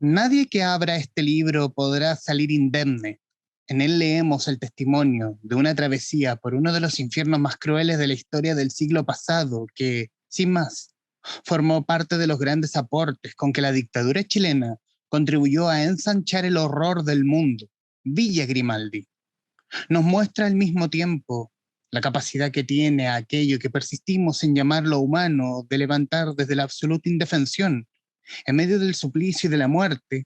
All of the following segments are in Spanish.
Nadie que abra este libro podrá salir indemne. En él leemos el testimonio de una travesía por uno de los infiernos más crueles de la historia del siglo pasado, que, sin más, formó parte de los grandes aportes con que la dictadura chilena contribuyó a ensanchar el horror del mundo. Villa Grimaldi nos muestra al mismo tiempo la capacidad que tiene aquello que persistimos en llamarlo humano de levantar desde la absoluta indefensión, en medio del suplicio y de la muerte,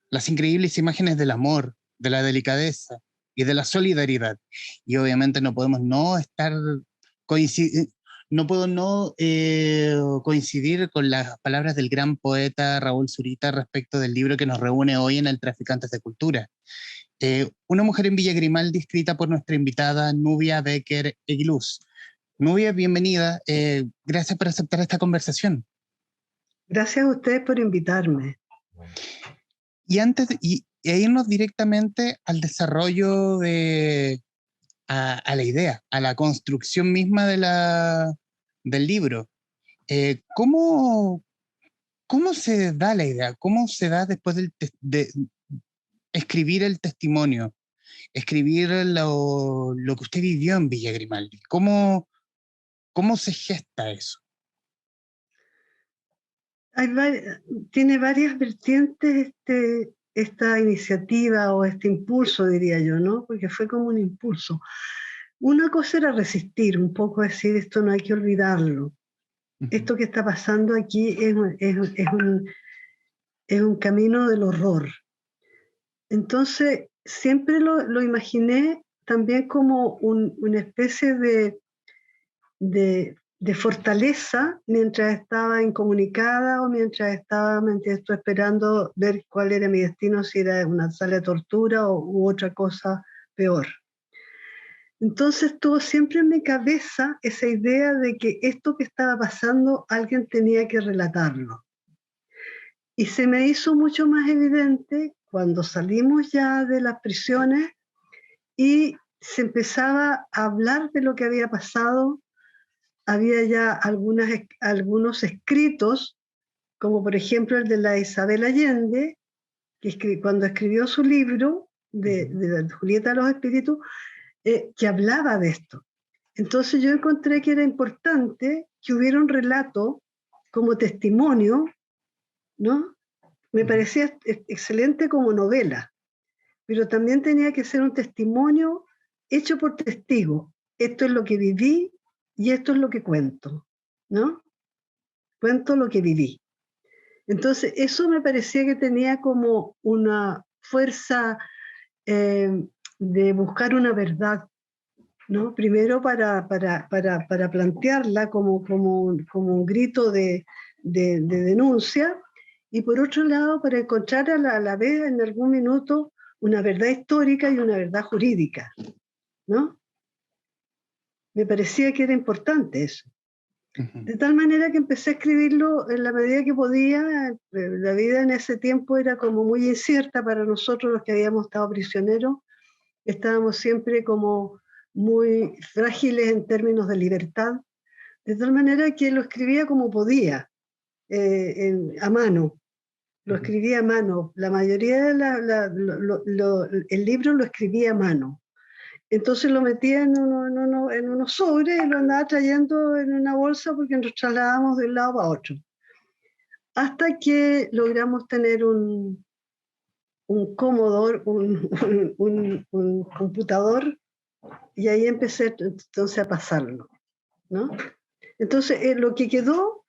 las increíbles imágenes del amor, de la delicadeza y de la solidaridad. Y obviamente no podemos no estar coincidir, no puedo no coincidir con las palabras del gran poeta Raúl Zurita respecto del libro que nos reúne hoy en el Traficantes de Cultura. Una mujer en Villa Grimaldi, escrita por nuestra invitada Nubia Becker Eguiluz. Nubia, bienvenida. Gracias por aceptar esta conversación. Gracias a ustedes por invitarme. Y antes de irnos directamente al desarrollo a la idea, a la construcción misma del libro, ¿cómo se da la idea? ¿Cómo se da después de escribir el testimonio? Escribir lo que usted vivió en Villa Grimaldi. ¿Cómo se gesta eso? Tiene varias vertientes esta iniciativa o este impulso, diría yo, ¿no? Porque fue como un impulso. Una cosa era resistir, un poco decir, esto no hay que olvidarlo. Esto que está pasando aquí es un camino del horror. Entonces, siempre lo imaginé también como una especie de fortaleza mientras estaba incomunicada o mientras estaba esperando ver cuál era mi destino, si era una sala de tortura u otra cosa peor. Entonces tuvo siempre en mi cabeza esa idea de que esto que estaba pasando alguien tenía que relatarlo. Y se me hizo mucho más evidente cuando salimos ya de las prisiones y se empezaba a hablar de lo que había pasado. Había ya algunos escritos, como por ejemplo el de la Isabel Allende, que cuando escribió su libro de Julieta de los Espíritus, que hablaba de esto. Entonces yo encontré que era importante que hubiera un relato como testimonio, ¿no? Me parecía excelente como novela, pero también tenía que ser un testimonio hecho por testigos. Esto es lo que viví y esto es lo que cuento, ¿no? Cuento lo que viví. Entonces, eso me parecía que tenía como una fuerza de buscar una verdad, ¿no? Primero para plantearla como un grito de denuncia, y por otro lado para encontrar a la vez en algún minuto una verdad histórica y una verdad jurídica, ¿no? Me parecía que era importante eso. De tal manera que empecé a escribirlo en la medida que podía. La vida en ese tiempo era como muy incierta para nosotros los que habíamos estado prisioneros. Estábamos siempre como muy frágiles en términos de libertad, de tal manera que lo escribía como podía, a mano. Lo escribía a mano. La mayoría de el libro lo escribía a mano. Entonces lo metía en unos sobres y lo andaba trayendo en una bolsa porque nos trasladábamos de un lado a otro. Hasta que logramos tener un Commodore, un computador, y ahí empecé entonces a pasarlo, ¿no? Entonces lo que quedó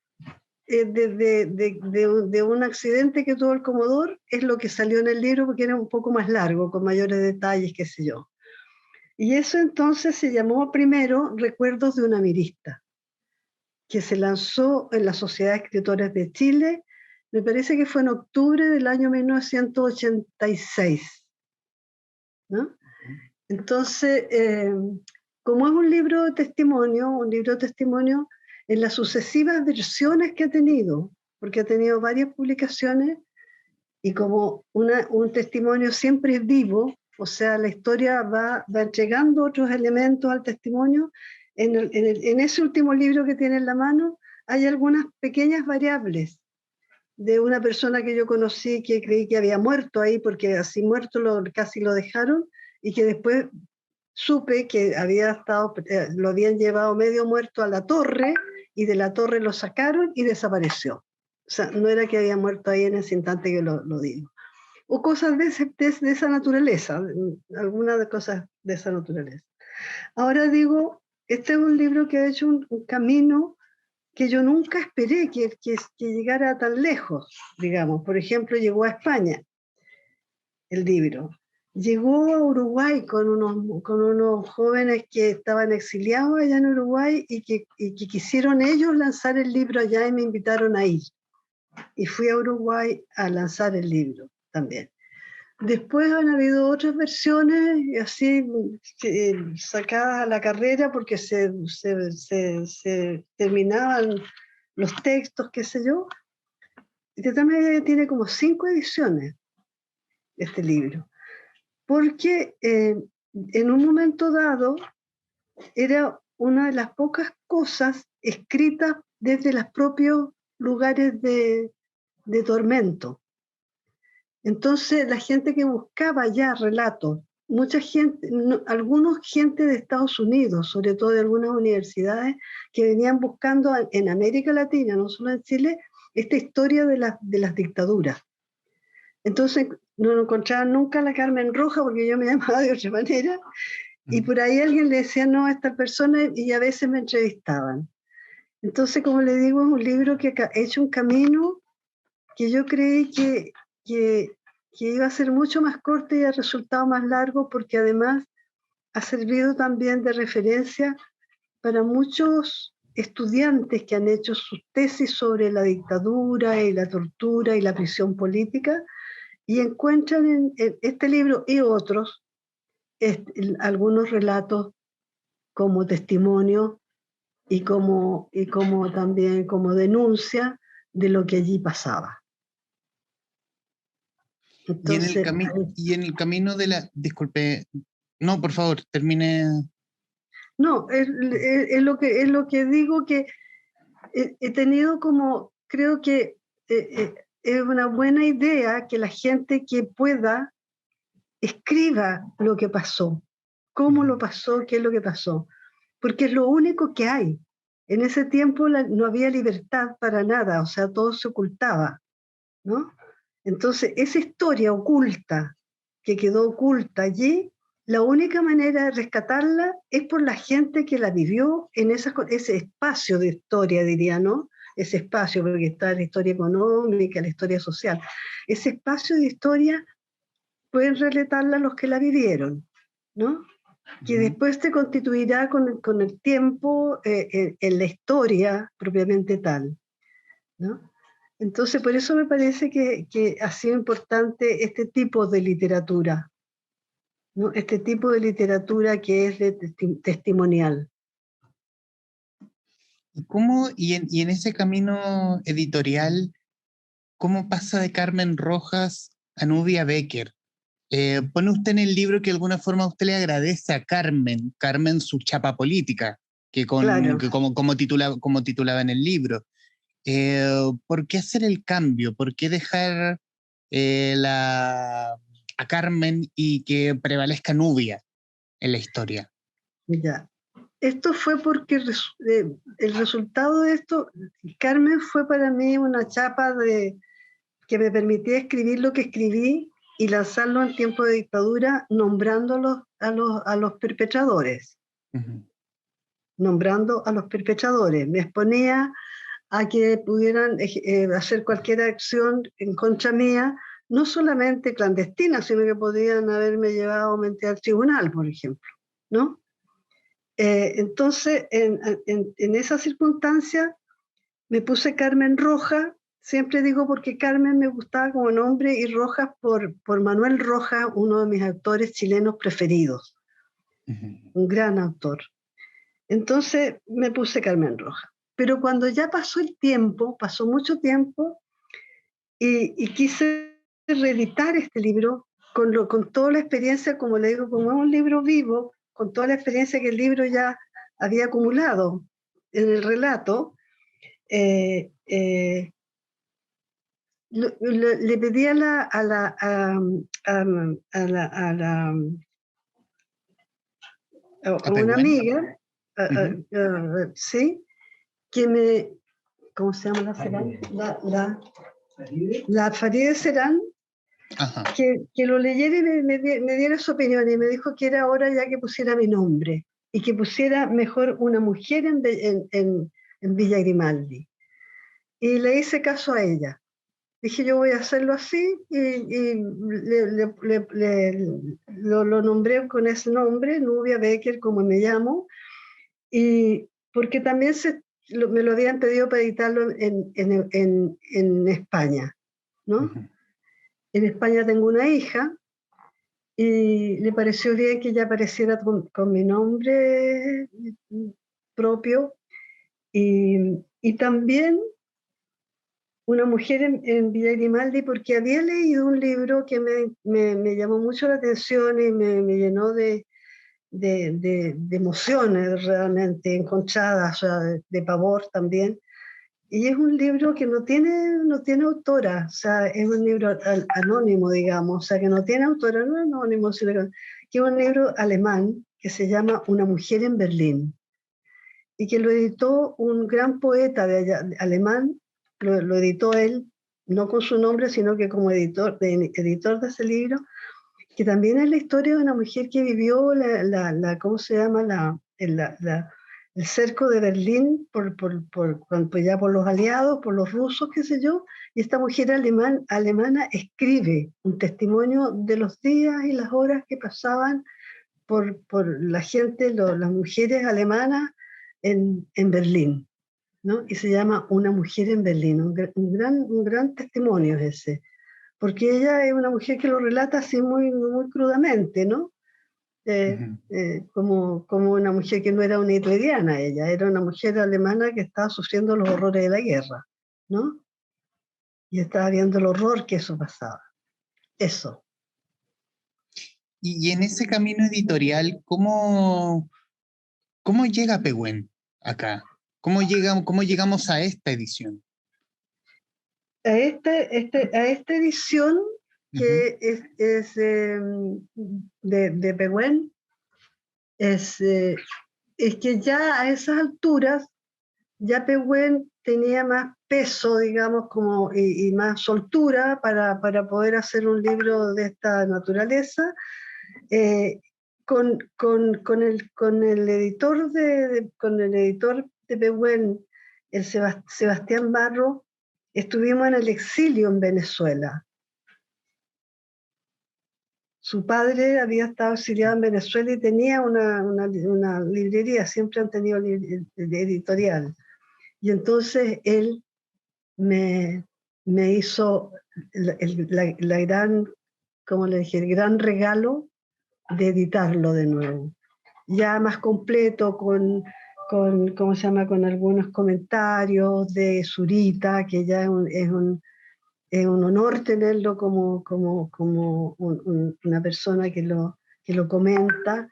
de un accidente que tuvo el Commodore es lo que salió en el libro, porque era un poco más largo, con mayores detalles, qué sé yo. Y eso entonces se llamó primero Recuerdos de una mirista, que se lanzó en la Sociedad de Escritores de Chile, me parece que fue en octubre del año 1986, ¿no? Entonces, como es un libro de testimonio, en las sucesivas versiones que ha tenido, porque ha tenido varias publicaciones, y como un testimonio siempre es vivo, o sea, la historia va entregando otros elementos al testimonio. En ese último libro que tiene en la mano hay algunas pequeñas variables de una persona que yo conocí que creí que había muerto ahí, porque así muerto casi lo dejaron, y que después supe que lo habían llevado medio muerto a la torre, y de la torre lo sacaron y desapareció. O sea, no era que había muerto ahí en ese instante que lo digo. O cosas de esa naturaleza, algunas de cosas de esa naturaleza. Ahora digo, este es un libro que ha hecho un camino que yo nunca esperé que llegara tan lejos, digamos. Por ejemplo, llegó a España el libro. Llegó a Uruguay con unos jóvenes que estaban exiliados allá en Uruguay y que quisieron ellos lanzar el libro allá y me invitaron a ir. Y fui a Uruguay a lanzar el libro también. Después han habido otras versiones, así sacadas a la carrera porque se terminaban los textos, qué sé yo. Y también tiene como 5 ediciones este libro, porque en un momento dado era una de las pocas cosas escritas desde los propios lugares de tormento. Entonces, la gente que buscaba ya relatos, mucha gente, algunos gente de Estados Unidos, sobre todo de algunas universidades, que venían buscando en América Latina, no solo en Chile, esta historia de las dictaduras. Entonces, no encontraban nunca a la Carmen Roja, porque yo me llamaba de otra manera, y por ahí alguien le decía no a esta persona, y a veces me entrevistaban. Entonces, como le digo, es un libro que ha hecho un camino que yo creí que iba a ser mucho más corto y ha resultado más largo, porque además ha servido también de referencia para muchos estudiantes que han hecho sus tesis sobre la dictadura y la tortura y la prisión política, y encuentran en este libro y otros algunos relatos como testimonio y como también como denuncia de lo que allí pasaba. Entonces, y en el camino de la... Disculpe, no, por favor, termine. No, es lo que digo, que he tenido como, creo que es una buena idea que la gente que pueda escriba lo que pasó, cómo lo pasó, qué es lo que pasó, porque es lo único que hay. En ese tiempo no había libertad para nada, o sea, todo se ocultaba, ¿no? Entonces, esa historia oculta, que quedó oculta allí, la única manera de rescatarla es por la gente que la vivió en ese espacio de historia, diría, ¿no? Ese espacio, porque está la historia económica, la historia social. Ese espacio de historia pueden relatarla los que la vivieron, ¿no? Que después se constituirá con el tiempo en la historia propiamente tal, ¿no? Entonces, por eso me parece que ha sido importante este tipo de literatura, ¿no? Este tipo de literatura que es de testimonial. Y en ese camino editorial, cómo pasa de Carmen Rojas a Nubia Becker? Pone usted en el libro que de alguna forma usted le agradece a Carmen su chapa política, Claro. que como titulaba en el libro. ¿Por qué hacer el cambio? ¿Por qué dejar a Carmen y que prevalezca Nubia en la historia? Ya. Esto fue porque el resultado de esto, Carmen fue para mí una chapa que me permitía escribir lo que escribí y lanzarlo en tiempo de dictadura, nombrándolos a los perpetradores. Nombrando a los perpetradores. Me exponía a que pudieran hacer cualquier acción en contra mía, no solamente clandestina, sino que podían haberme llevado mente al tribunal, por ejemplo, ¿no? Entonces, en esa circunstancia, me puse Carmen Roja, siempre digo porque Carmen me gustaba como nombre, y Rojas por Manuel Rojas, uno de mis autores chilenos preferidos, un gran autor. Entonces me puse Carmen Roja. Pero cuando ya pasó el tiempo, pasó mucho tiempo, y quise reeditar este libro con toda la experiencia, como le digo, como es un libro vivo, con toda la experiencia que el libro ya había acumulado en el relato, le pedí a una amiga, sí, que me, ¿cómo se llama la Serán? La Farideh Serán, que lo leyera y me diera su opinión, y me dijo que era hora ya que pusiera mi nombre y que pusiera mejor una mujer en Villa Grimaldi. Y le hice caso a ella. Dije, yo voy a hacerlo así, y lo nombré con ese nombre, Nubia Becker, como me llamo, y porque también me lo habían pedido para editarlo en España, ¿no? En España tengo una hija, y le pareció bien que ella apareciera con mi nombre propio, y también una mujer en Villa Grimaldi, porque había leído un libro que me llamó mucho la atención y me llenó de emociones realmente encontradas, o sea, de pavor también. Y es un libro que no tiene autora, o sea, es un libro anónimo, digamos, o sea, que no tiene autora, no anónimo, sino que es un libro alemán que se llama Una mujer en Berlín, y que lo editó un gran poeta alemán, lo editó él, no con su nombre, sino que como editor de ese libro, que también es la historia de una mujer que vivió ¿cómo se llama? El cerco de Berlín ya por los aliados, por los rusos, qué sé yo, y esta mujer alemana escribe un testimonio de los días y las horas que pasaban por la gente, las mujeres alemanas en Berlín, ¿no? Y se llama Una mujer en Berlín, un gran testimonio ese, porque ella es una mujer que lo relata así muy, muy crudamente, ¿no? Como una mujer que no era una hitleriana, ella era una mujer alemana que estaba sufriendo los horrores de la guerra, ¿no? Y estaba viendo el horror que eso pasaba. Eso. Y en ese camino editorial, ¿cómo llega Pehuen acá? ¿Cómo llegamos a esta edición? A esta edición que es de Pehuen, es que ya a esas alturas, ya Pehuen tenía más peso, digamos, y más soltura para poder hacer un libro de esta naturaleza. Con el editor de Pehuen, el Sebastián Barro, estuvimos en el exilio en Venezuela. Su padre había estado exiliado en Venezuela y tenía una librería, siempre han tenido editorial. Y entonces él me hizo la gran, como le dije, el gran regalo de editarlo de nuevo. Ya más completo, ¿cómo se llama? Con algunos comentarios de Zurita, que ya es un honor tenerlo como una persona que lo comenta,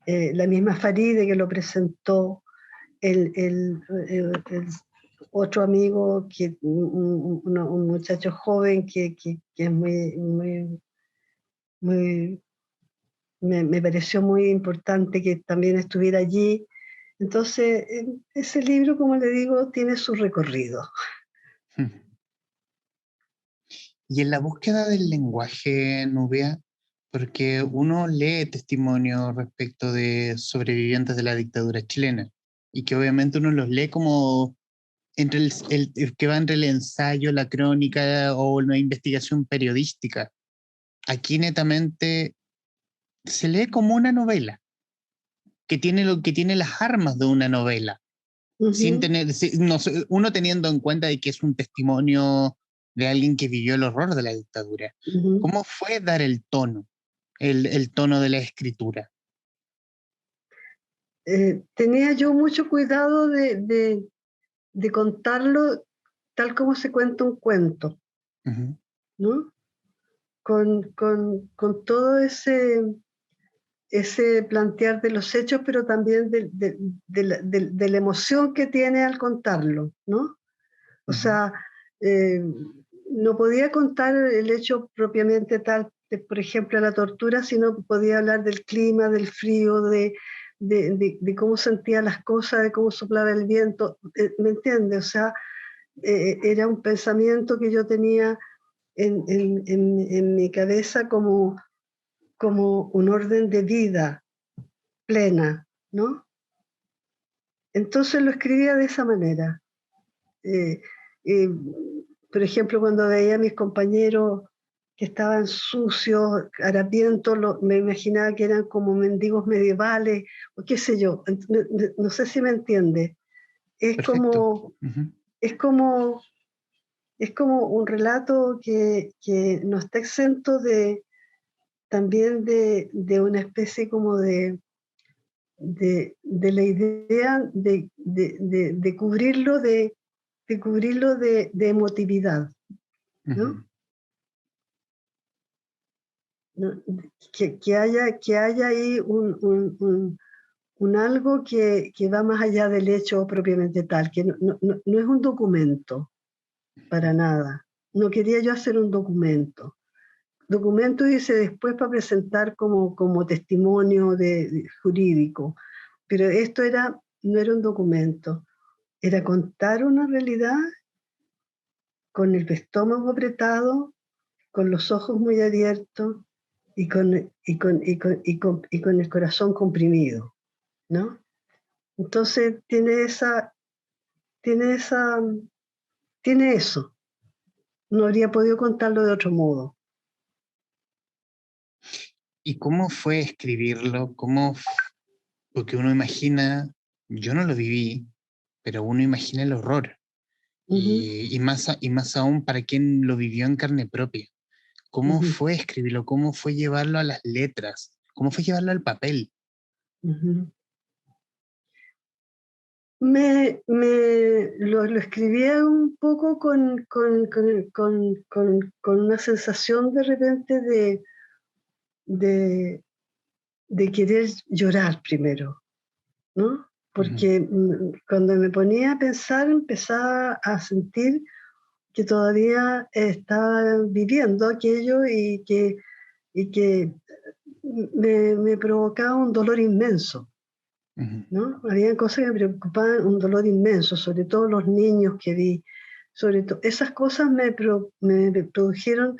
la misma Farideh que lo presentó, el otro amigo, un muchacho joven que es me pareció muy importante que también estuviera allí. Entonces, ese libro, como le digo, tiene su recorrido. Y en la búsqueda del lenguaje, Nubia, porque uno lee testimonios respecto de sobrevivientes de la dictadura chilena, y que obviamente uno los lee como entre el que va entre el ensayo, la crónica o una investigación periodística. Aquí netamente se lee como una novela, que tiene las armas de una novela, sin tener, no, uno teniendo en cuenta de que es un testimonio de alguien que vivió el horror de la dictadura. ¿Cómo fue dar el tono, el tono de la escritura? Tenía yo mucho cuidado de contarlo tal como se cuenta un cuento, ¿no? Con todo ese plantear de los hechos, pero también de la emoción que tiene al contarlo, ¿no? O sea, no podía contar el hecho propiamente tal, por ejemplo, la tortura, sino que podía hablar del clima, del frío, de cómo sentía las cosas, de cómo soplaba el viento, ¿me entiendes? O sea, era un pensamiento que yo tenía en mi cabeza como un orden de vida plena, ¿no? Entonces lo escribía de esa manera. Eh, eh, por ejemplo, cuando veía a mis compañeros que estaban sucios, harapientos, me imaginaba que eran como mendigos medievales, o qué sé yo, no sé si me entiende. Es Perfecto. como, es como, es como un relato que no está exento también de una especie como de la idea de cubrirlo de emotividad, ¿no? ¿No? Que haya ahí un algo que va más allá del hecho propiamente tal, que no es un documento para nada. No quería yo hacer un documento. Documento hice después para presentar como testimonio jurídico, pero esto no era un documento, era contar una realidad con el estómago apretado, con los ojos muy abiertos y con el corazón comprimido, ¿no? Entonces tiene esa, tiene eso. No habría podido contarlo de otro modo. ¿Y cómo fue escribirlo? Porque uno imagina, yo no lo viví, pero uno imagina el horror. Ujú, Y más aún para quien lo vivió en carne propia. ¿Cómo ujú, fue escribirlo? ¿Cómo fue llevarlo a las letras? ¿Cómo fue llevarlo al papel? ujú. Lo escribía un poco con una sensación de repente de, de querer llorar primero, ¿no? Ujú, Porque cuando me ponía a pensar empezaba a sentir que todavía estaba viviendo aquello y que me provocaba un dolor inmenso, ujú, ¿no? Había cosas que me preocupaban, un dolor inmenso, sobre todo los niños que vi, sobre todo, esas cosas me produjeron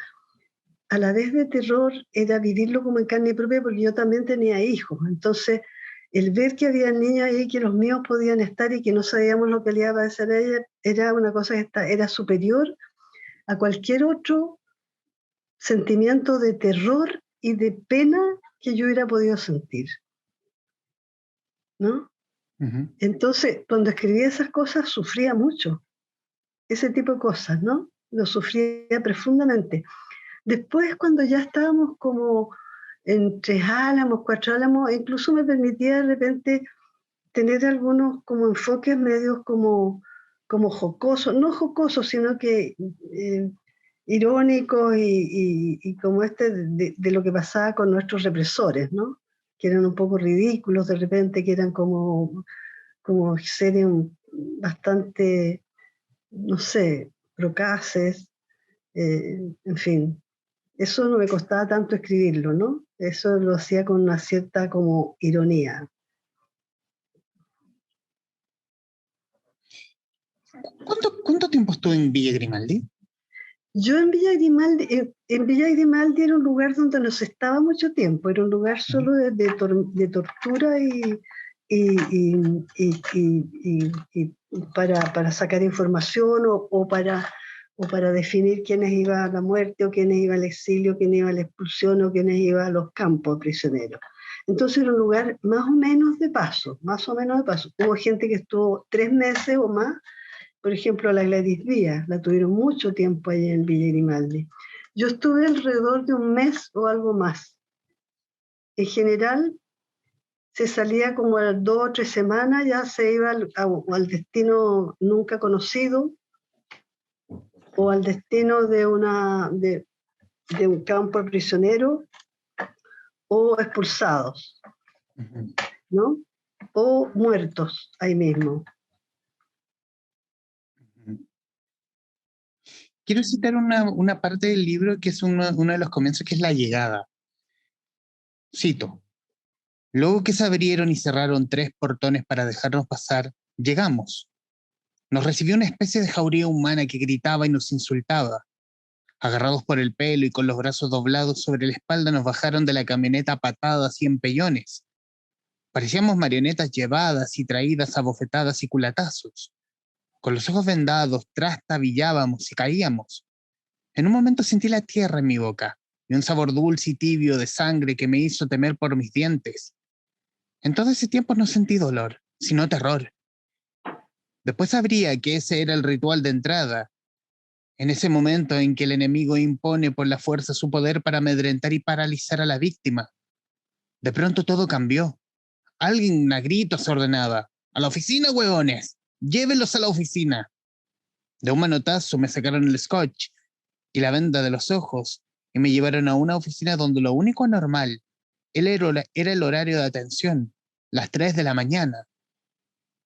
a la vez de terror, era vivirlo como en carne propia porque yo también tenía hijos, entonces el ver que había niños ahí, que los míos podían estar y que no sabíamos lo que le iba a pasar a ella, era una cosa que era superior a cualquier otro sentimiento de terror y de pena que yo hubiera podido sentir, ¿no? ujú. Entonces, cuando escribía esas cosas, sufría mucho, ese tipo de cosas, ¿no? Lo sufría profundamente. Después, cuando ya estábamos como en 3 álamos, 4 álamos, incluso me permitía de repente tener algunos como enfoques medios como jocosos, no jocosos, sino que irónicos y como de lo que pasaba con nuestros represores, ¿no? Que eran un poco ridículos de repente, que eran como seres bastante, no sé, procaces, en fin. Eso no me costaba tanto escribirlo, ¿no? Eso lo hacía con una cierta como ironía. ¿Cuánto tiempo estuvo en Villa Grimaldi? Yo en Villa Grimaldi era un lugar donde no se estaba mucho tiempo, era un lugar Ujú, solo de tortura y, y- y- y para sacar información o para definir quiénes iban a la muerte o quiénes iban al exilio, quiénes iban a la expulsión o quiénes iban a los campos prisioneros. Entonces era un lugar más o menos de paso, más o menos de paso. Hubo gente que estuvo 3 meses o más. Por ejemplo, la Gladys Díaz, la tuvieron mucho tiempo allí en Villa Grimaldi. Yo estuve alrededor de un mes o algo más. En general, se salía como a las 2 o 3 semanas, ya se iba al destino nunca conocido o al destino de un campo prisionero o expulsados, ujú. ¿no? O muertos ahí mismo. Ujú. quiero citar una parte del libro que es uno de los comienzos, que es la llegada. Cito: luego que se abrieron y cerraron 3 portones para dejarnos pasar, llegamos. Nos recibió una especie de jauría humana que gritaba y nos insultaba. Agarrados por el pelo y con los brazos doblados sobre la espalda, nos bajaron de la camioneta a patadas y empellones. Parecíamos marionetas llevadas y traídas a bofetadas y culatazos. Con los ojos vendados, trastabillábamos y caíamos. En un momento sentí la tierra en mi boca y un sabor dulce y tibio de sangre que me hizo temer por mis dientes. En todo ese tiempo no sentí dolor, sino terror. Después sabría que ese era el ritual de entrada, en ese momento en que el enemigo impone por la fuerza su poder para amedrentar y paralizar a la víctima. De pronto todo cambió. Alguien a gritos ordenaba: ¡a la oficina, huevones! ¡Llévenlos a la oficina! De un manotazo me sacaron el scotch y la venda de los ojos y me llevaron a una oficina donde lo único anormal era el horario de atención, las 3 de la mañana.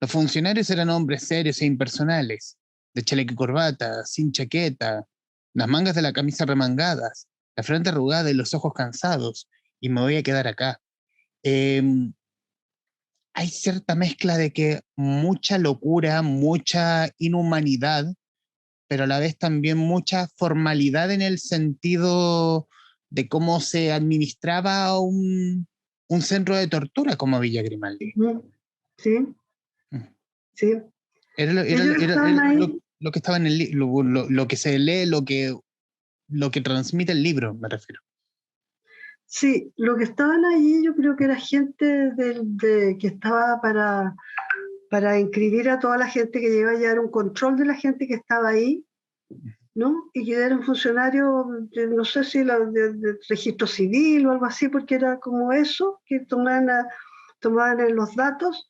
Los funcionarios eran hombres serios e impersonales, de chaleco y corbata, sin chaqueta, las mangas de la camisa remangadas, la frente arrugada y los ojos cansados, y me voy a quedar acá. Eh, Hay cierta mezcla de que mucha locura, mucha inhumanidad, pero a la vez también mucha formalidad en el sentido de cómo se administraba un centro de tortura como Villa Grimaldi. Sí, sí. Era Ellos estaban ahí. lo que estaba en el lo que se lee, lo que transmite el libro, me refiero. Sí, lo que estaban allí yo creo que era gente que estaba para inscribir a toda la gente, que lleva a llevar un control de la gente que estaba ahí, ¿no? Y que eran funcionarios, no sé si de registro civil o algo así, porque era como eso, que tomaban los datos,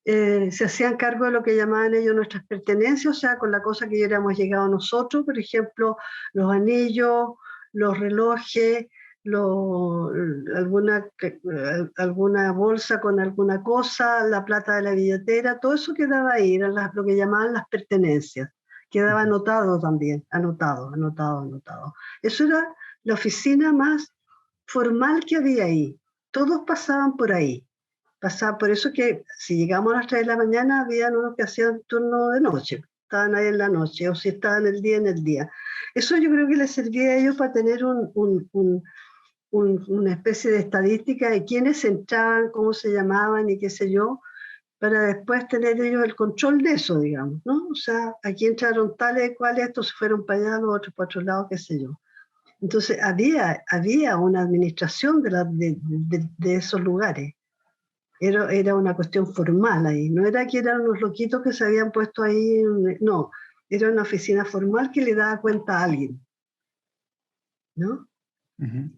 se hacían cargo de lo que llamaban ellos nuestras pertenencias, o sea, con la cosa que hubiéramos llegado nosotros, por ejemplo, los anillos, los relojes, alguna bolsa con alguna cosa, la plata de la billetera, todo eso quedaba ahí, eran lo que llamaban las pertenencias. Quedaba anotado también, anotado. Eso era la oficina más formal que había ahí. Todos pasaban por ahí. Por eso que si llegamos a las 3 de la mañana, había unos que hacían turno de noche, estaban ahí en la noche, o si estaban el día, en el día. Eso yo creo que les servía a ellos para tener una especie de estadística de quiénes entraban, cómo se llamaban y qué sé yo, para después tener ellos el control de eso, digamos, ¿no? O sea, aquí entraron tales, cuales, estos se fueron para allá, los otros para otro lado, qué sé yo. Entonces había una administración de esos lugares. Era una cuestión formal ahí, no era que eran unos loquitos que se habían puesto ahí, no, era una oficina formal que le daba cuenta a alguien, ¿no? Uh-huh.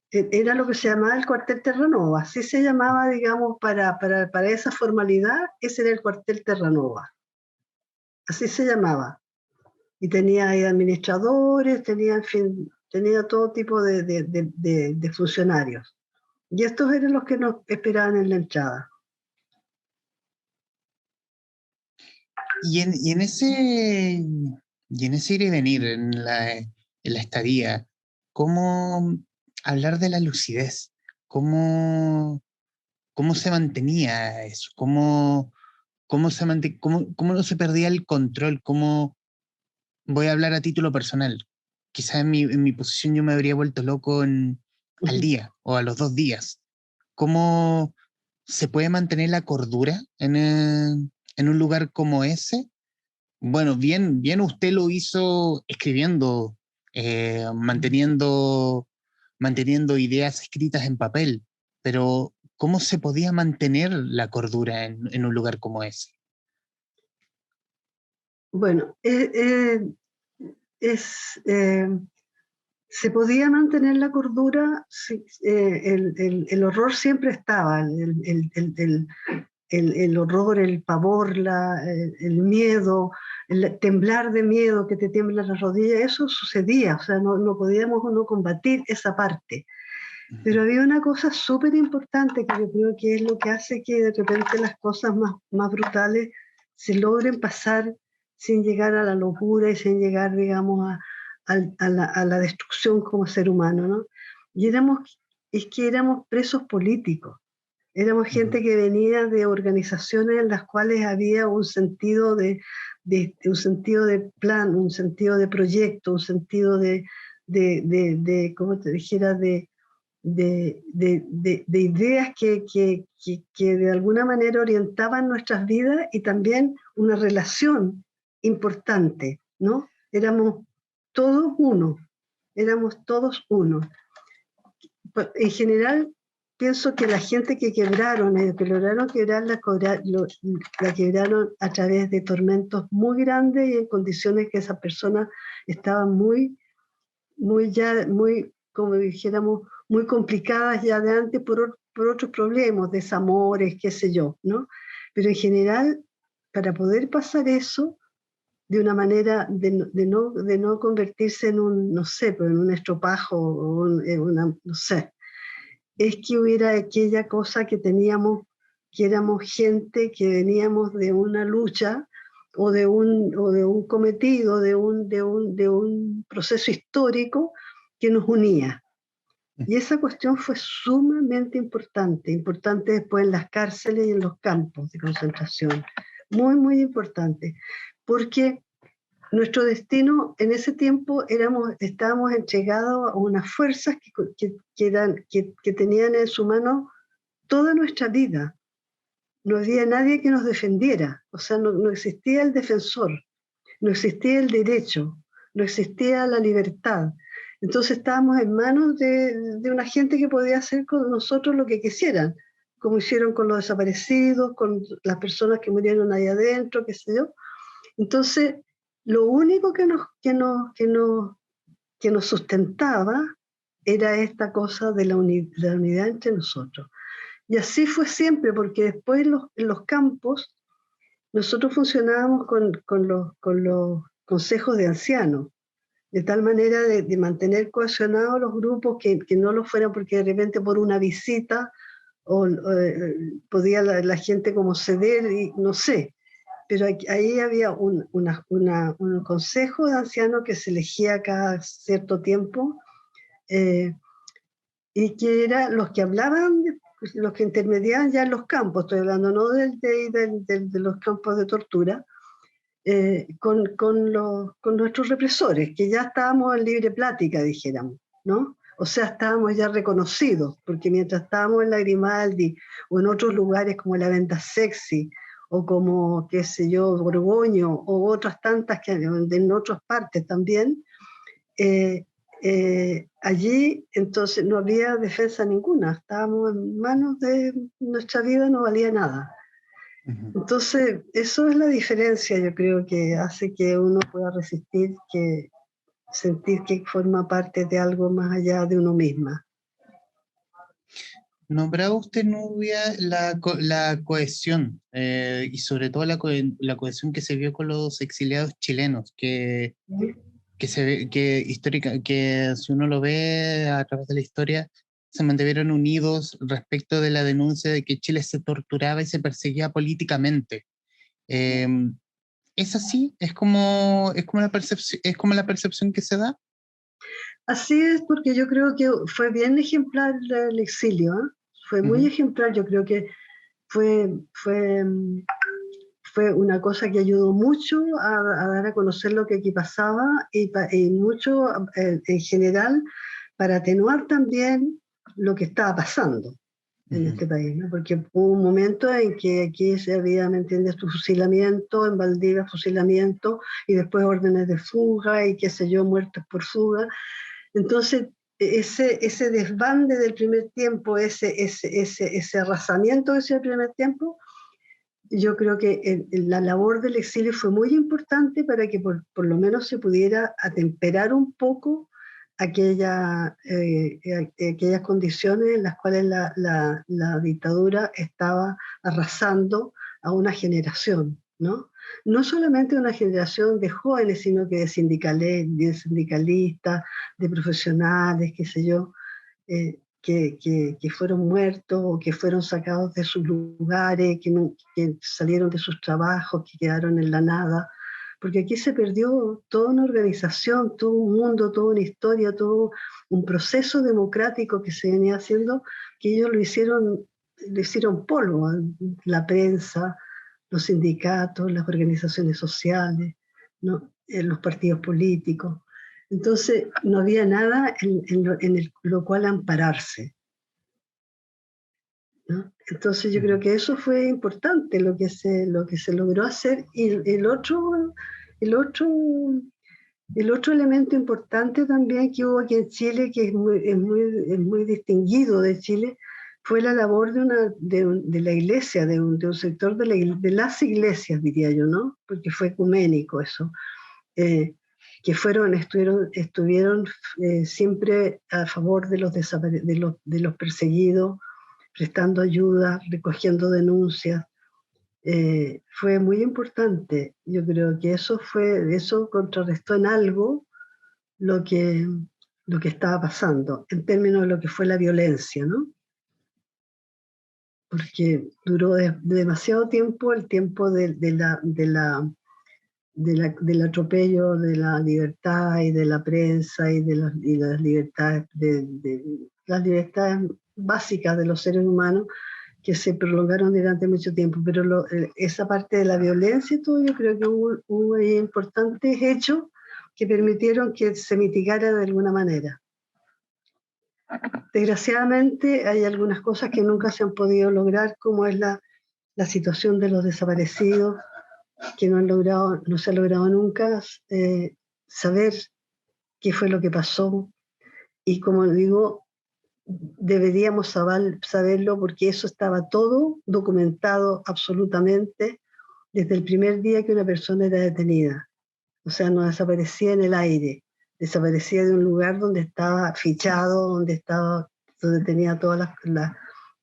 Era lo que se llamaba el cuartel Terranova, así se llamaba, digamos, para esa formalidad, ese era el cuartel Terranova, así se llamaba. Y tenía ahí administradores, en fin, tenía todo tipo de funcionarios. Y estos eran los que nos esperaban en la entrada. Y en ese ir y venir, en la estadía, ¿cómo hablar de la lucidez? ¿Cómo se mantenía eso? ¿Cómo no se perdía el control? Voy a hablar a título personal? Quizás en mi posición yo me habría vuelto loco al día o a los 2 días. ¿Cómo se puede mantener la cordura en un lugar como ese? Bueno, bien usted lo hizo escribiendo, manteniendo ideas escritas en papel, pero ¿cómo se podía mantener la cordura en un lugar como ese? Bueno, se podía mantener la cordura, sí, el horror siempre estaba, el horror, el pavor, el miedo, el temblar de miedo, que te tiemblan las rodillas, eso sucedía, o sea, no podíamos no combatir esa parte. Pero había una cosa súper importante que yo creo que es lo que hace que de repente las cosas más brutales se logren pasar sin llegar a la locura y sin llegar, digamos, a la destrucción como ser humano, ¿no? Y es que éramos presos políticos, éramos gente que venía de organizaciones en las cuales había un sentido un sentido de plan, un sentido de proyecto, un sentido como te dijera, de ideas que de alguna manera orientaban nuestras vidas y también una relación importante, ¿no? Éramos todos uno, éramos todos uno. En general, pienso que la gente que quebraron, que lograron quebrar, la quebraron a través de tormentos muy grandes y en condiciones que esas personas estaban muy, como dijéramos, muy complicadas ya de antes por otros problemas, desamores, qué sé yo, ¿no? Pero en general, para poder pasar eso de una manera de no convertirse en un, no sé, pues en un estropajo, o no sé, es que hubiera aquella cosa que teníamos, que éramos gente que veníamos de una lucha o de un cometido, de un proceso histórico que nos unía. Y esa cuestión fue sumamente importante después en las cárceles y en los campos de concentración. Muy, muy importante, porque nuestro destino en ese tiempo estábamos entregados a unas fuerzas que tenían en su mano toda nuestra vida. No había nadie que nos defendiera, o sea, no existía el defensor, no existía el derecho, no existía la libertad. Entonces estábamos en manos de una gente que podía hacer con nosotros lo que quisieran, como hicieron con los desaparecidos, con las personas que murieron ahí adentro, qué sé yo. Entonces, lo único que nos sustentaba era esta cosa de la unidad entre nosotros. Y así fue siempre, porque después en los campos nosotros funcionábamos con los consejos de ancianos, de tal manera de mantener cohesionados los grupos que no lo fueran porque de repente por una visita podía la gente como ceder, y no sé. Pero ahí había un consejo de ancianos que se elegía cada cierto tiempo, eh, y que eran los que hablaban, los que intermediaban ya en los campos, estoy hablando no de los campos de tortura, con nuestros represores, que ya estábamos en libre plática, dijéramos, ¿no? O sea, estábamos ya reconocidos, porque mientras estábamos en la Grimaldi o en otros lugares como la Venta Sexy, o como, qué sé yo, Borgoño, o otras tantas que en otras partes también, allí entonces no había defensa ninguna, estábamos en manos de nuestra vida, no valía nada. Entonces, eso es la diferencia, yo creo, que hace que uno pueda resistir, que sentir que forma parte de algo más allá de uno misma. Nombraba usted, Nubia, la cohesión, y sobre todo la cohesión que se vio con los exiliados chilenos, que si uno lo ve a través de la historia, se mantuvieron unidos respecto de la denuncia de que Chile se torturaba y se perseguía políticamente. ¿Es así? Es como la percepción que se da? Así es, porque yo creo que fue bien ejemplar el exilio, ¿eh? Fue muy ejemplar, yo creo que fue, fue, fue una cosa que ayudó mucho a dar a conocer lo que aquí pasaba y mucho en general para atenuar también lo que estaba pasando en este país, ¿no? Porque hubo un momento en que aquí se había, ¿me entiendes?, fusilamiento, en Valdivia fusilamiento, y después órdenes de fuga y qué sé yo, muertos por fuga. Entonces, ese desbande del primer tiempo, ese arrasamiento de ese primer tiempo, yo creo que la labor del exilio fue muy importante para que por lo menos se pudiera atemperar un poco aquellas condiciones en las cuales la dictadura estaba arrasando a una generación, ¿no? No solamente una generación de jóvenes, sino que de sindicalistas, de profesionales, qué sé yo, que fueron muertos o que fueron sacados de sus lugares, que salieron de sus trabajos, que quedaron en la nada, porque aquí se perdió toda una organización, todo un mundo, toda una historia, todo un proceso democrático que se venía haciendo, que ellos lo hicieron polvo, la prensa, los sindicatos, las organizaciones sociales, ¿no? Los partidos políticos. Entonces no había nada en lo cual ampararse, ¿no? Entonces yo creo que eso fue importante lo que se logró hacer. Y el otro, el otro elemento importante también que hubo aquí en Chile, que es muy distinguido de Chile, fue la labor de la iglesia, de un sector de las iglesias, diría yo, ¿no? Porque fue ecuménico eso, que estuvieron siempre a favor de los perseguidos, prestando ayuda, recogiendo denuncias. Fue muy importante. Yo creo que eso contrarrestó en algo lo que, lo que estaba pasando, en términos de lo que fue la violencia, ¿no? Porque duró demasiado tiempo, el tiempo del atropello de la libertad y de la prensa y de las libertades, las libertades básicas de los seres humanos, que se prolongaron durante mucho tiempo, pero esa parte de la violencia y todo, yo creo que hubo importantes hechos que permitieron que se mitigara de alguna manera. Desgraciadamente hay algunas cosas que nunca se han podido lograr, como es la situación de los desaparecidos, que no se ha logrado nunca saber qué fue lo que pasó, y como digo, deberíamos saberlo, porque eso estaba todo documentado absolutamente desde el primer día que una persona era detenida. O sea, no desaparecía en el aire, desaparecía de un lugar donde estaba fichado, donde tenía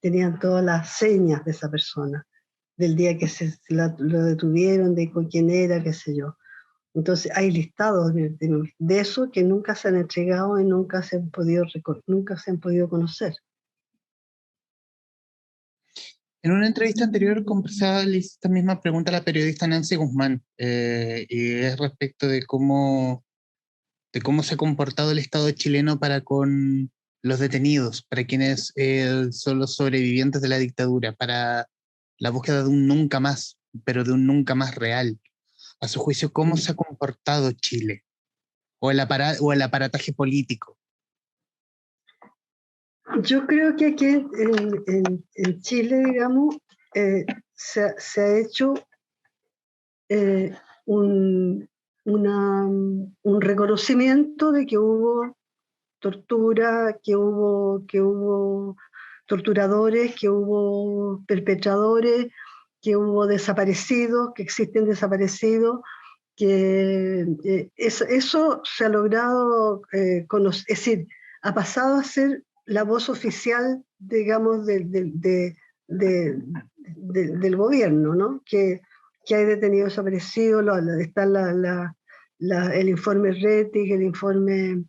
tenían todas las señas de esa persona, del día que lo detuvieron, de con quién era, qué sé yo. Entonces hay listados de eso que nunca se han entregado y nunca se han podido conocer. En una entrevista anterior conversaba, le hice esta misma pregunta a la periodista Nancy Guzmán, y es respecto de cómo se ha comportado el Estado chileno para con los detenidos, para quienes son los sobrevivientes de la dictadura, para la búsqueda de un nunca más, pero de un nunca más real. A su juicio, ¿cómo se ha comportado Chile? O el aparataje político. Yo creo que aquí en Chile, digamos, se ha hecho un reconocimiento de que hubo tortura, que hubo torturadores, que hubo perpetradores, que hubo desaparecidos, que existen desaparecidos, que eso se ha logrado conocer, es decir, ha pasado a ser la voz oficial, digamos, del gobierno, ¿no? Que hay detenidos desaparecidos, está el informe Rettig, el informe...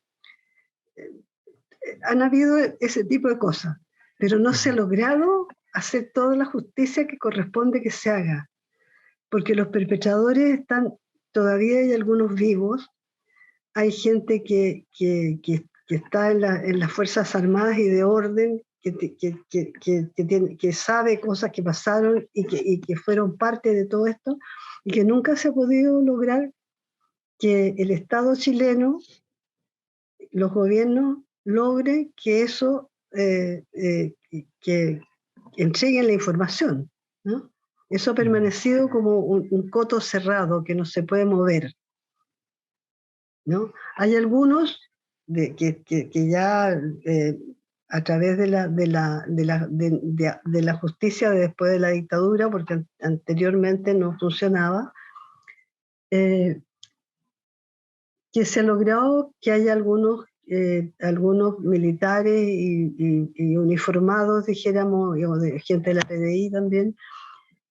Han habido ese tipo de cosas, pero no se ha logrado hacer toda la justicia que corresponde que se haga, porque los perpetradores todavía hay algunos vivos, hay gente que está en las Fuerzas Armadas y de orden, que sabe cosas que pasaron y que fueron parte de todo esto, y que nunca se ha podido lograr que el Estado chileno, los gobiernos, logren que eso, que entreguen la información, ¿no? Eso ha permanecido como un coto cerrado que no se puede mover, ¿no? Hay algunos que ya a través de la justicia después de la dictadura, porque anteriormente no funcionaba, que se ha logrado que haya algunos militares y uniformados, dijéramos, o de gente de la PDI también,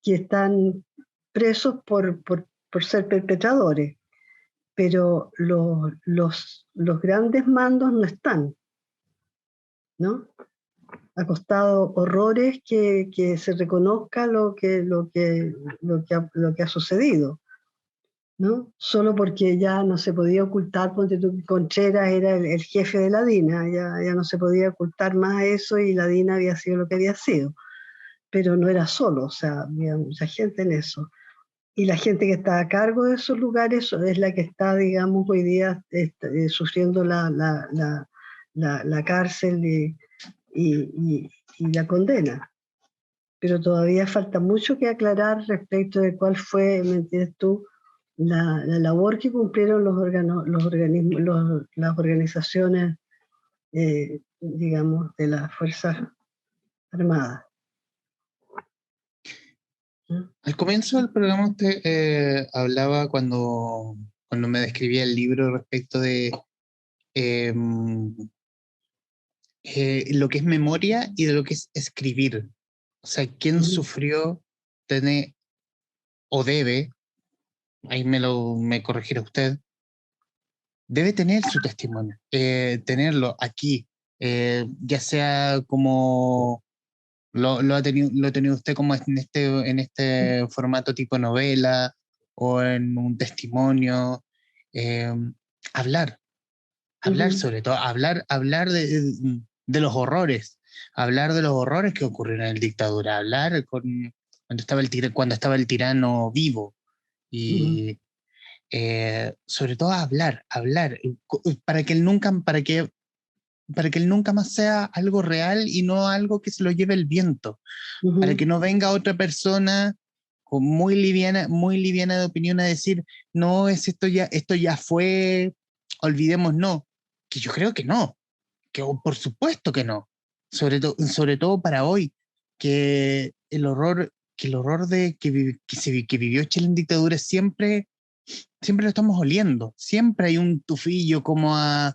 que están presos por ser perpetradores, pero los grandes mandos no están, ¿no? Ha costado horrores que se reconozca lo que ha sucedido. ¿no? Solo porque ya no se podía ocultar, ponte tú, que Contreras era el jefe de la DINA, ya no se podía ocultar más eso y la DINA había sido lo que había sido, pero no era solo, o sea, había mucha gente en eso. Y la gente que está a cargo de esos lugares es la que está, digamos, hoy día sufriendo la cárcel y la condena. Pero todavía falta mucho que aclarar respecto de cuál fue, ¿me entiendes tú?, la labor que cumplieron los organismos, las organizaciones, digamos, de las Fuerzas Armadas. ¿Mm? Al comienzo del programa usted hablaba cuando me describía el libro respecto de em, lo que es memoria y de lo que es escribir. O sea, quién Ujú, sufrió, tiene o debe, ahí me corregirá usted, debe tener su testimonio, tenerlo aquí, ya sea como lo ha tenido usted como en este formato tipo novela o en un testimonio. eh, hablar, hablar ujú, sobre todo, hablar de los horrores, hablar de los horrores que ocurrieron en la dictadura, cuando estaba el tirano vivo ujú, y sobre todo hablar, para que él nunca, para que él nunca más sea algo real y no algo que se lo lleve el viento, para ujú, que no venga otra persona con muy liviana de opinión a decir, no, esto ya fue, olvidemos, no, que yo creo que no, que por supuesto que no, sobre todo para hoy, que el horror que vivió Chile en dictadura siempre lo estamos oliendo. Siempre hay un tufillo como a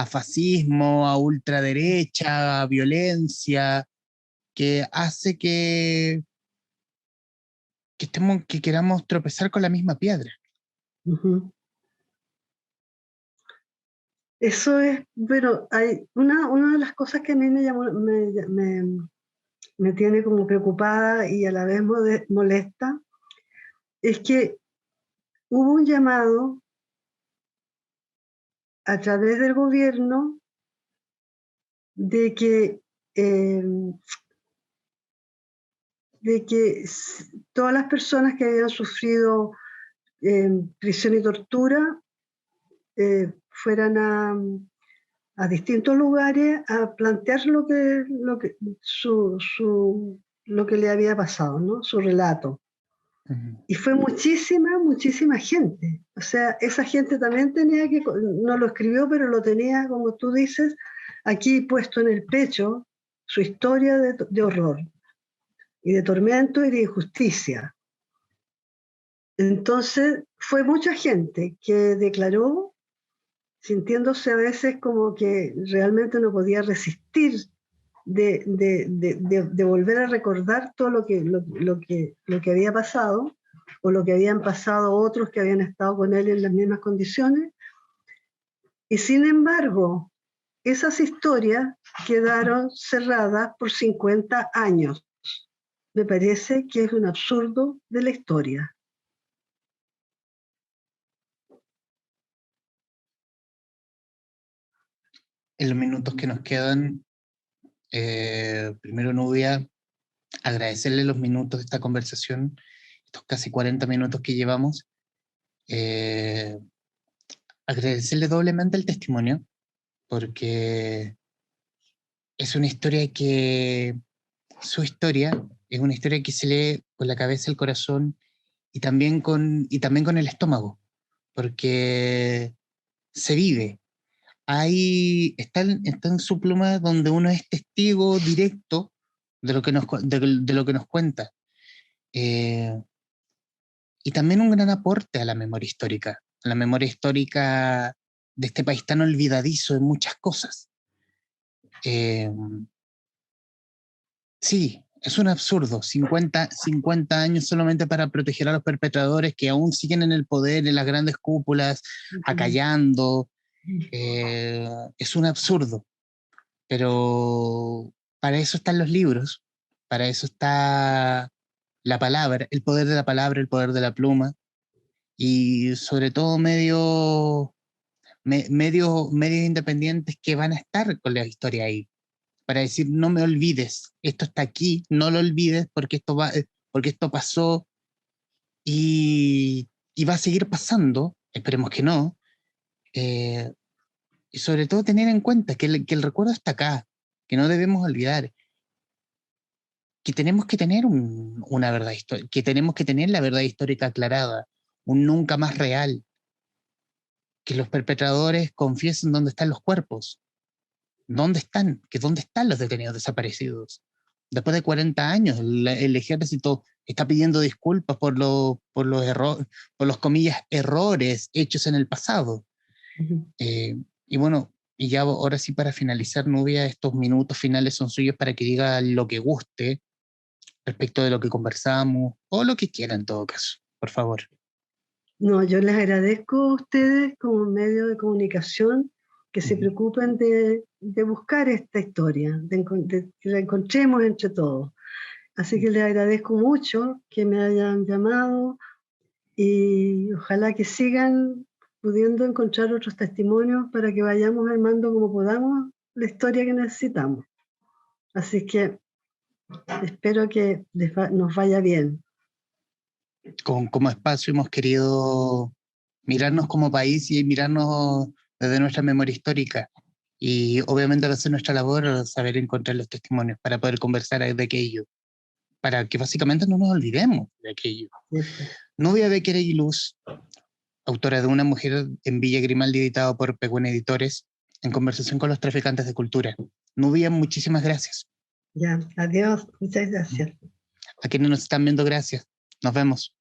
fascismo, a ultraderecha, a violencia, que hace que queramos tropezar con la misma piedra. ujú. Eso es, pero hay una de las cosas que a mí me tiene como preocupada y a la vez molesta, es que hubo un llamado a través del gobierno de que, eh, todas las personas que habían sufrido prisión y tortura fueran a distintos lugares a plantear lo que le había pasado, ¿no? Su relato. Ujú. Y fue muchísima gente. O sea, esa gente también tenía que, no lo escribió, pero lo tenía, como tú dices, aquí puesto en el pecho, su historia de horror y de tormento y de injusticia. Entonces, fue mucha gente que declaró, sintiéndose a veces como que realmente no podía resistir de volver a recordar todo lo que había pasado o lo que habían pasado otros que habían estado con él en las mismas condiciones. Y sin embargo, esas historias quedaron cerradas por 50 años. Me parece que es un absurdo de la historia. En los minutos que nos quedan, primero, Nubia, agradecerle los minutos de esta conversación, estos casi 40 minutos que llevamos, eh, agradecerle doblemente el testimonio, porque es una historia su historia es una historia que se lee con la cabeza, el corazón y también con el estómago, porque se vive. Ahí está en su pluma donde uno es testigo directo de lo que nos cuenta. Eh, y también un gran aporte a la memoria histórica de este país tan olvidadizo en muchas cosas. Eh, sí, es un absurdo, 50 años solamente para proteger a los perpetradores que aún siguen en el poder, en las grandes cúpulas, acallando. Es un absurdo, pero para eso están los libros, para eso está la palabra, el poder de la palabra, el poder de la pluma, y sobre todo medios independientes que van a estar con la historia ahí, para decir, no me olvides, esto está aquí, no lo olvides porque esto pasó y va a seguir pasando, esperemos que no, eh, y sobre todo tener en cuenta que el recuerdo está acá, que no debemos olvidar, que tenemos que tener una verdad histórica, que tenemos que tener la verdad histórica aclarada, un nunca más real, que los perpetradores confiesen dónde están los cuerpos, dónde están, que dónde están los detenidos desaparecidos. Después de 40 años, el ejército está pidiendo disculpas por los comillas errores hechos en el pasado. Y bueno, y ya ahora sí para finalizar, Nubia, estos minutos finales son suyos para que diga lo que guste respecto de lo que conversamos o lo que quiera en todo caso, por favor. No, yo les agradezco a ustedes como medio de comunicación que se preocupen de buscar esta historia, de que la encontremos entre todos. Así que les agradezco mucho que me hayan llamado y ojalá que sigan pudiendo encontrar otros testimonios para que vayamos armando como podamos la historia que necesitamos. Así que espero que nos vaya bien. Como espacio hemos querido mirarnos como país y mirarnos desde nuestra memoria histórica. Y obviamente al hacer nuestra labor, saber encontrar los testimonios para poder conversar de aquello, para que básicamente no nos olvidemos de aquello. Nubia Becker Luz, autora de Una mujer en Villa Grimaldi, editado por Pegüen Editores, en conversación con los traficantes de cultura. Nubia, muchísimas gracias. Ya, adiós, muchas gracias. A quienes nos están viendo, gracias. Nos vemos.